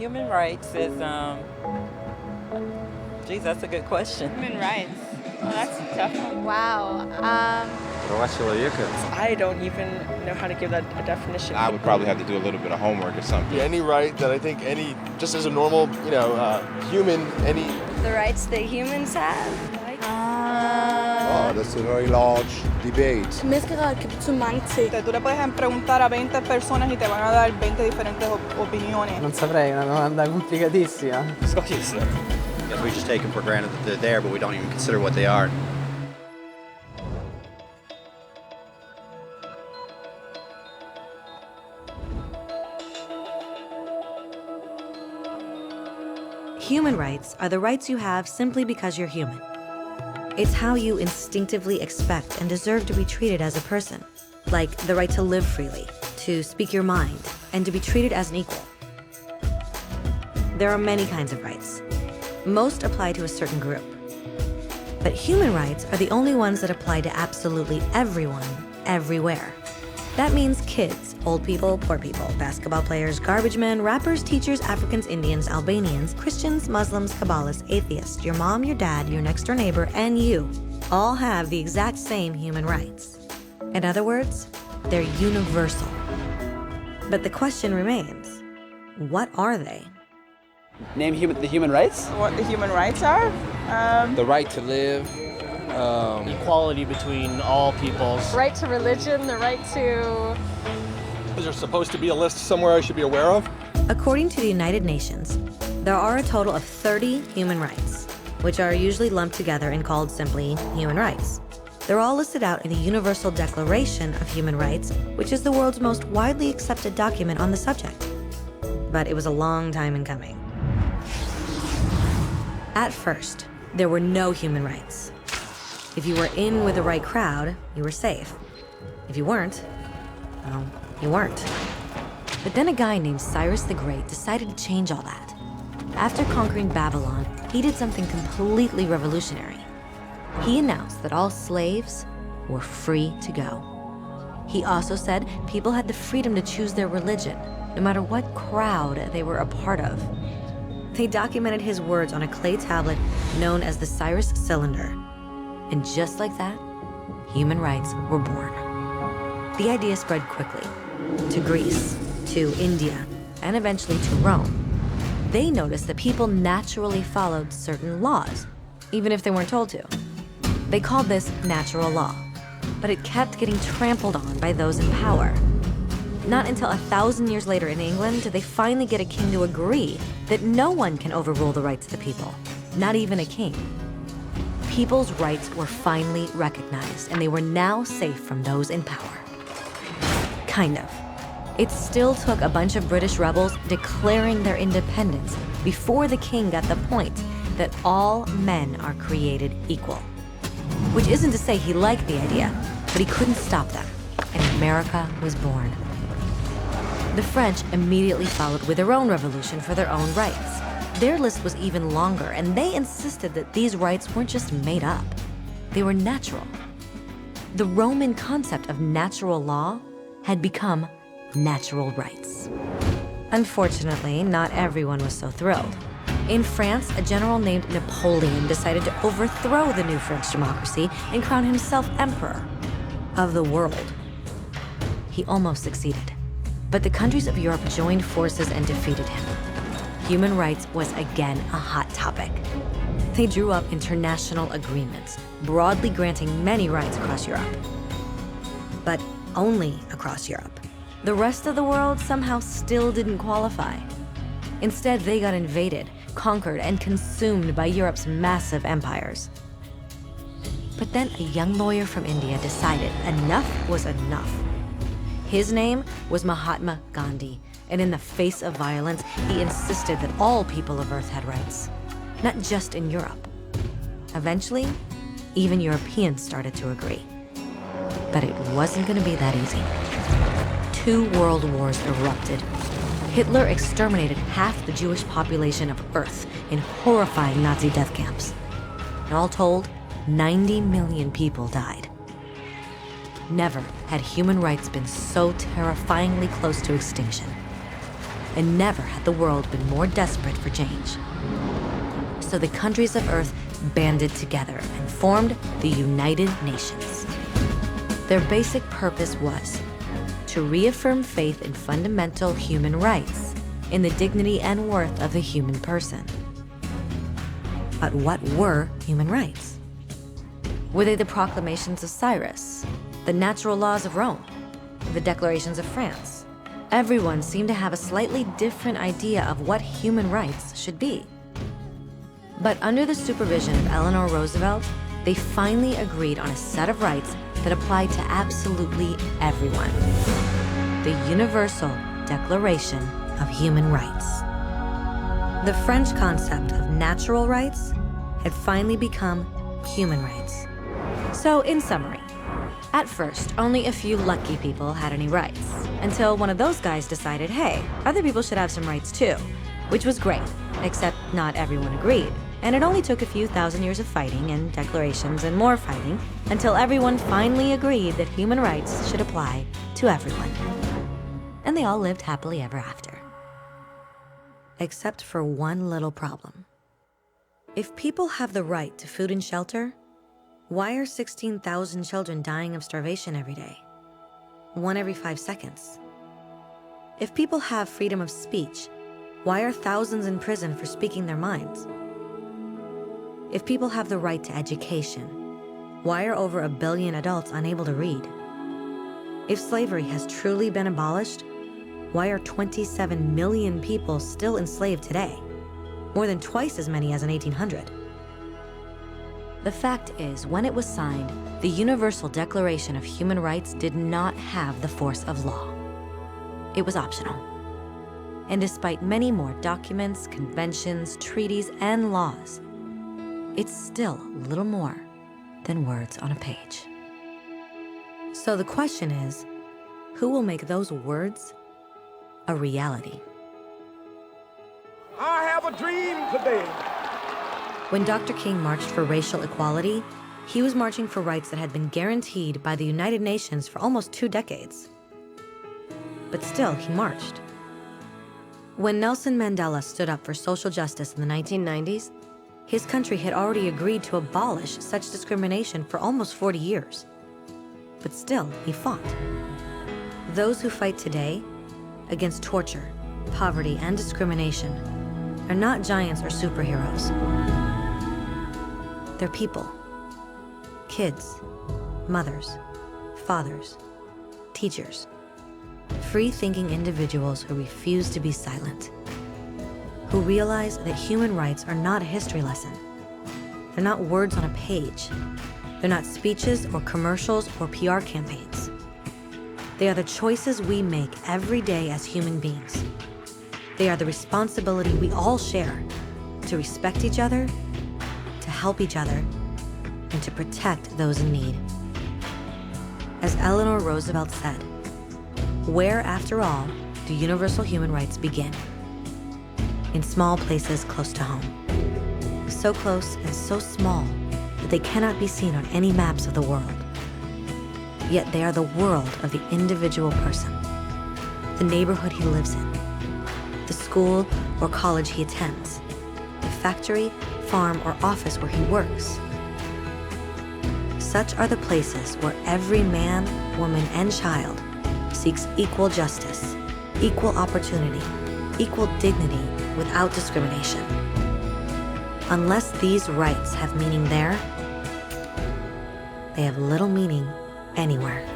Human rights is, geez, that's a good question. Human rights. Oh, that's a tough one. Wow. I don't even know how to give that a definition. I would probably have to do a little bit of homework or something. Any right that I think just as a normal, human, The rights that humans have? That's a very large debate. Menneskerettigheder kan betyde mange ting. Tú le puedes preguntar a 20 personas y te van a dar 20 diferentes opiniones. Non saprei, è una domanda complicatissima. Guess we just take them for granted that they're there, but we don't even consider what they are. Human rights are the rights you have simply because you're human. It's how you instinctively expect and deserve to be treated as a person, like the right to live freely, to speak your mind, and to be treated as an equal. There are many kinds of rights. Most apply to a certain group. But human rights are the only ones that apply to absolutely everyone, everywhere. That means kids, old people, poor people, basketball players, garbage men, rappers, teachers, Africans, Indians, Albanians, Christians, Muslims, Kabbalists, atheists, your mom, your dad, your next door neighbor, and you all have the exact same human rights. In other words, they're universal. But the question remains, what are they? Name the human rights? What the human rights are? the right to live. Equality between all peoples. Right to religion, the right to... Is there supposed to be a list somewhere I should be aware of? According to the United Nations, there are a total of 30 human rights, which are usually lumped together and called simply human rights. They're all listed out in the Universal Declaration of Human Rights, which is the world's most widely accepted document on the subject. But it was a long time in coming. At first, there were no human rights. If you were in with the right crowd, you were safe. If you weren't, well, you weren't. But then a guy named Cyrus the Great decided to change all that. After conquering Babylon, he did something completely revolutionary. He announced that all slaves were free to go. He also said people had the freedom to choose their religion, no matter what crowd they were a part of. They documented his words on a clay tablet known as the Cyrus Cylinder. And just like that, human rights were born. The idea spread quickly to Greece, to India, and eventually to Rome. They noticed that people naturally followed certain laws, even if they weren't told to. They called this natural law, but it kept getting trampled on by those in power. Not until 1,000 years later in England did they finally get a king to agree that no one can overrule the rights of the people, not even a king. People's rights were finally recognized, and they were now safe from those in power. Kind of. It still took a bunch of British rebels declaring their independence before the king got the point that all men are created equal. Which isn't to say he liked the idea, but he couldn't stop them, and America was born. The French immediately followed with their own revolution for their own rights. Their list was even longer, and they insisted that these rights weren't just made up. They were natural. The Roman concept of natural law had become natural rights. Unfortunately, not everyone was so thrilled. In France, a general named Napoleon decided to overthrow the new French democracy and crown himself emperor of the world. He almost succeeded, but the countries of Europe joined forces and defeated him. Human rights was again a hot topic. They drew up international agreements, broadly granting many rights across Europe. But only across Europe. The rest of the world somehow still didn't qualify. Instead, they got invaded, conquered, and consumed by Europe's massive empires. But then a young lawyer from India decided enough was enough. His name was Mahatma Gandhi, and in the face of violence, he insisted that all people of Earth had rights, not just in Europe. Eventually, even Europeans started to agree. But it wasn't going to be that easy. 2 world wars erupted. Hitler exterminated half the Jewish population of Earth in horrifying Nazi death camps. And all told, 90 million people died. Never had human rights been so terrifyingly close to extinction. and never had the world been more desperate for change. So the countries of Earth banded together and formed the United Nations. Their basic purpose was to reaffirm faith in fundamental human rights, in the dignity and worth of the human person. But what were human rights? Were they the proclamations of Cyrus, the natural laws of Rome, the declarations of France? Everyone seemed to have a slightly different idea of what human rights should be. But under the supervision of Eleanor Roosevelt, they finally agreed on a set of rights that applied to absolutely everyone. The Universal Declaration of Human Rights. The French concept of natural rights had finally become human rights. So in summary, at first, only a few lucky people had any rights, until one of those guys decided, hey, other people should have some rights too, which was great, except not everyone agreed. And it only took a few thousand years of fighting and declarations and more fighting until everyone finally agreed that human rights should apply to everyone. And they all lived happily ever after. Except for one little problem. If people have the right to food and shelter, why are 16,000 children dying of starvation every day? 1 every 5 seconds. If people have freedom of speech, why are thousands in prison for speaking their minds? If people have the right to education, why are over 1 billion adults unable to read? If slavery has truly been abolished, why are 27 million people still enslaved today? More than twice as many as in 1800. The fact is, when it was signed, the Universal Declaration of Human Rights did not have the force of law. It was optional. And despite many more documents, conventions, treaties, and laws, it's still little more than words on a page. So the question is, who will make those words a reality? I have a dream today. When Dr. King marched for racial equality, he was marching for rights that had been guaranteed by the United Nations for almost 2 decades. But still, he marched. When Nelson Mandela stood up for social justice in the 1990s, his country had already agreed to abolish such discrimination for almost 40 years. But still, he fought. Those who fight today against torture, poverty, and discrimination are not giants or superheroes. They're people. Kids, mothers, fathers, teachers, free-thinking individuals who refuse to be silent, who realize that human rights are not a history lesson. They're not words on a page. They're not speeches or commercials or PR campaigns. They are the choices we make every day as human beings. They are the responsibility we all share to respect each other, to help each other, and to protect those in need. As Eleanor Roosevelt said, where, after all, do universal human rights begin? In small places close to home. So close and so small that they cannot be seen on any maps of the world. Yet they are the world of the individual person, the neighborhood he lives in, the school or college he attends, the factory, farm, or office where he works. Such are the places where every man, woman, and child seeks equal justice, equal opportunity, equal dignity without discrimination. Unless these rights have meaning there, they have little meaning anywhere.